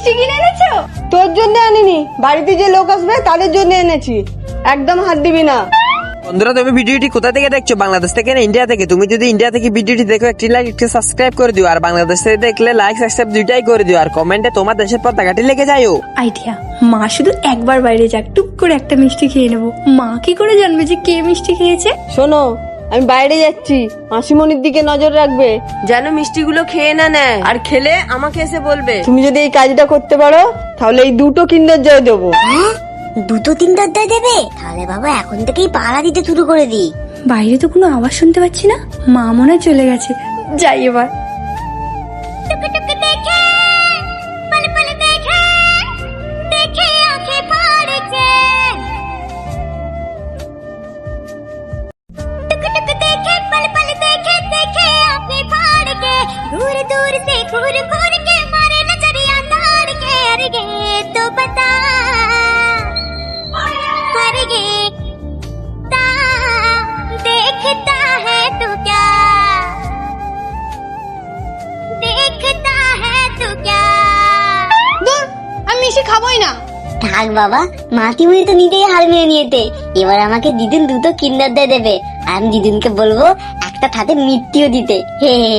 মিষ্টি কিনে এনেছো? তোর জন্য আনিনি, বাড়িতে যে লোক আসবে তাদের জন্য এনেছি। একদম হাত দিবি না। বন্ধুরা, তুমি ভিডিওটি কোথা থেকে দেখছো? বাংলাদেশ থেকে না ইন্ডিয়া থেকে? তুমি যদি ইন্ডিয়া থেকে ভিডিওটি দেখো, একটি লাইক একটি সাবস্ক্রাইব করে দিও। আর বাংলাদেশ থেকে দেখলে লাইক সাবস্ক্রাইব দুইটাই করে দিও। আর কমেন্টে তোমার দেশের পতাকাটি লিখে যাও। আইডিয়া, মা শুধু একবার বাইরে যাক, টুক করে একটা মিষ্টি খেয়ে নেবো। মা কি করে জানবে যে কে মিষ্টি খেয়েছে? শোনো, আমি বাইরে যাচ্ছি, মাসিমণির দিকে নজর রাখবে যেন মিষ্টিগুলো খেয়ে না নেয়, আর খেলে আমাকে এসে বলবে। তুমি যদি এই কাজটা করতে পারো তাহলে এই 2টো কিন্ডার জয় দেবো। দুটো তিনটা অধ্যায় দেবে? তাহলে বাবা এখন থেকেই পাহারা দিতে শুরু করে দিই। বাইরে তো কোনো আওয়াজ শুনতে পাচ্ছি না, মা মনে হয় চলে গেছে। যাই এবার। আমি মিষ্টি খাবোই না। থাক বাবা, মাটিমুড়ি তো নিতেই হার মেনে নিয়েতে। এবার আমাকে দিদুন দুটো কিন্ডার দেবে। আমি দিদুনকে বলবো একটা সাথে মিষ্টিও দিতে। হে হে।